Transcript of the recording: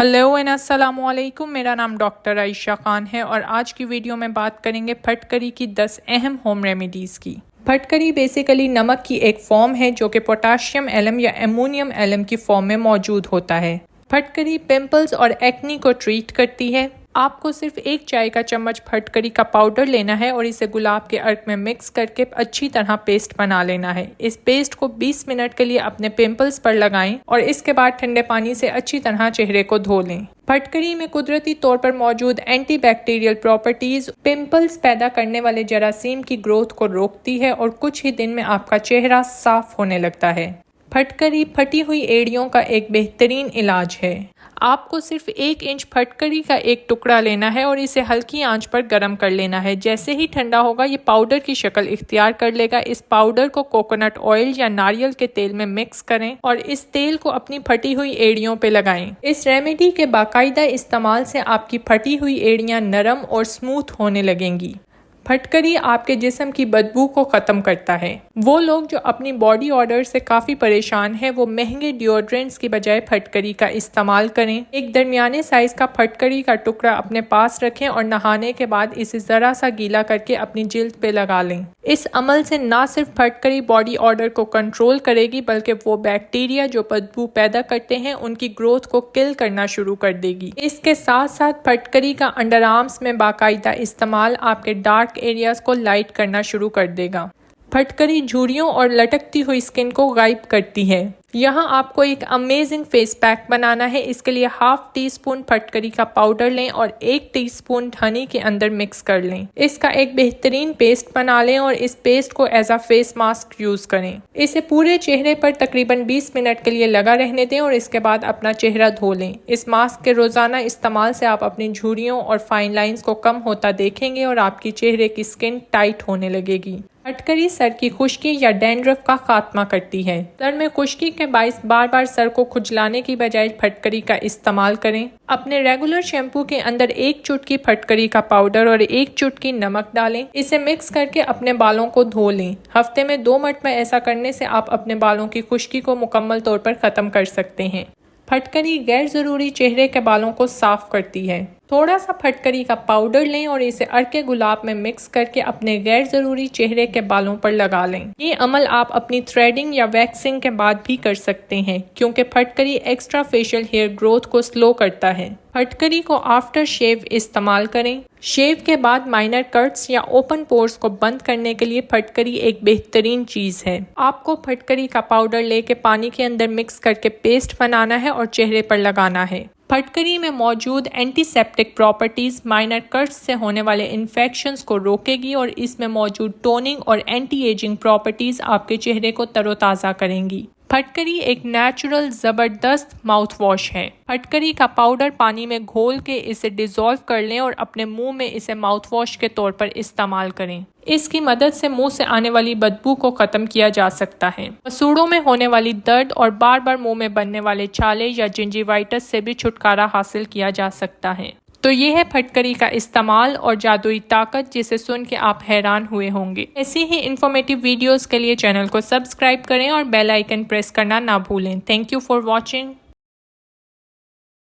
Hello and अस्सलामु अलैकुम। मेरा नाम डॉक्टर आयशा खान है और आज की वीडियो में बात करेंगे फटकरी की 10 अहम होम रेमेडीज़ की। फटकरी बेसिकली नमक की एक फॉर्म है जो कि पोटाशियम एलम या एमोनियम एलम की फॉर्म में मौजूद होता है। फटकरी पिंपल्स और एक्नी को ट्रीट करती है। आपको सिर्फ 1 चाय का चम्मच फटकरी का पाउडर लेना है और इसे गुलाब के अर्क में मिक्स करके अच्छी तरह पेस्ट बना लेना है। इस पेस्ट को 20 मिनट के लिए अपने पिंपल्स पर लगाएं और इसके बाद ठंडे पानी से अच्छी तरह चेहरे को धो लें। फटकरी में कुदरती तौर पर मौजूद एंटीबैक्टीरियल प्रॉपर्टीज पिंपल्स पैदा करने वाले जरासीम की ग्रोथ को रोकती है और कुछ ही दिन में आपका चेहरा साफ होने लगता है। फटकरी फटी हुई एड़ियों का एक बेहतरीन इलाज है। आपको सिर्फ 1 इंच फटकरी का एक टुकड़ा लेना है और इसे हल्की आंच पर गर्म कर लेना है। जैसे ही ठंडा होगा ये पाउडर की शक्ल इख्तियार कर लेगा। इस पाउडर को कोकोनट ऑयल या नारियल के तेल में मिक्स करें और इस तेल को अपनी फटी हुई एड़ियों पे लगाएं। इस रेमेडी के बाकायदा इस्तेमाल से आपकी फटी हुई एड़ियां नरम और स्मूथ होने लगेंगी। फटकरी आपके जिस्म की बदबू को ख़त्म करता है। वो लोग जो अपनी बॉडी ऑर्डर से काफ़ी परेशान हैं वो महंगे डिओड्रेंट्स की बजाय फटकरी का इस्तेमाल करें। एक दरमियाने साइज़ का फटकरी का टुकड़ा अपने पास रखें और नहाने के बाद इसे ज़रा सा गीला करके अपनी जिल्द पे लगा लें। इस अमल से ना सिर्फ फटकरी बॉडी ऑर्डर को कंट्रोल करेगी बल्कि वो बैक्टीरिया जो बदबू पैदा करते हैं उनकी ग्रोथ को किल करना शुरू कर देगी। इसके साथ साथ फटकरी का अंडर आर्म्स में बाकायदा इस्तेमाल आपके डार्क एरियाज को लाइट करना शुरू कर देगा। फटकरी झुर्रियों और लटकती हुई स्किन को गायब करती है। यहाँ आपको एक अमेजिंग फेस पैक बनाना है। इसके लिए 1/2 टीस्पून फटकरी का पाउडर लें और 1 टीस्पून हनी के अंदर मिक्स कर लें। इसका एक बेहतरीन पेस्ट बना लें और इस पेस्ट को as a face mask use करें। इसे पूरे चेहरे पर तकरीबन 20 मिनट के लिए लगा रहने दें और इसके बाद अपना चेहरा धो लें। इस मास्क के रोजाना इस्तेमाल से आप अपनी झुर्रियों और फाइन लाइंस को कम होता देखेंगे और आपकी चेहरे की स्किन टाइट होने लगेगी। फटकरी सर की खुश्की या डैंड्रफ का खात्मा करती है। सर में खुश्की के बाइस बार बार सर को खुजलाने की बजाय फटकरी का इस्तेमाल करें। अपने रेगुलर शैम्पू के अंदर 1 चुटकी फटकरी का पाउडर और 1 चुटकी नमक डालें। इसे मिक्स करके अपने बालों को धो लें। हफ्ते में 2 मरतबा ऐसा करने से आप अपने बालों की खुश्की को मुकम्मल तौर पर खत्म कर सकते हैं। फटकरी गैर जरूरी चेहरे के बालों को साफ करती है। थोड़ा सा फटकरी का पाउडर लें और इसे अर्के गुलाब में मिक्स करके अपने गैर जरूरी चेहरे के बालों पर लगा लें। ये अमल आप अपनी थ्रेडिंग या वैक्सिंग के बाद भी कर सकते हैं क्योंकि फटकरी एक्स्ट्रा फेशियल हेयर ग्रोथ को स्लो करता है। फटकरी को आफ्टर शेव इस्तेमाल करें। शेव के बाद माइनर कट्स या ओपन पोर्स को बंद करने के लिए फटकरी एक बेहतरीन चीज है। आपको फटकरी का पाउडर लेके पानी के अंदर मिक्स करके पेस्ट बनाना है और चेहरे पर लगाना है। फटकरी में मौजूद एंटीसेप्टिक प्रॉपर्टीज माइनर कट्स से होने वाले इन्फेक्शंस को रोकेगी और इसमें मौजूद टोनिंग और एंटी एजिंग प्रॉपर्टीज आपके चेहरे को तरोताज़ा करेंगी। फटकरी एक नेचुरल ज़बरदस्त माउथ वॉश है। फटकरी का पाउडर पानी में घोल के इसे डिज़ोल्व कर लें और अपने मुंह में इसे माउथ वॉश के तौर पर इस्तेमाल करें। इसकी मदद से मुंह से आने वाली बदबू को ख़त्म किया जा सकता है। मसूड़ों में होने वाली दर्द और बार बार मुंह में बनने वाले छाले या जिंजीवाइटिस से भी छुटकारा हासिल किया जा सकता है। तो ये है फटकरी का इस्तेमाल और जादुई ताकत जिसे सुन के आप हैरान हुए होंगे। ऐसी ही इंफॉर्मेटिव वीडियोस के लिए चैनल को सब्सक्राइब करें और बेल आइकन प्रेस करना ना भूलें। Thank you for watching.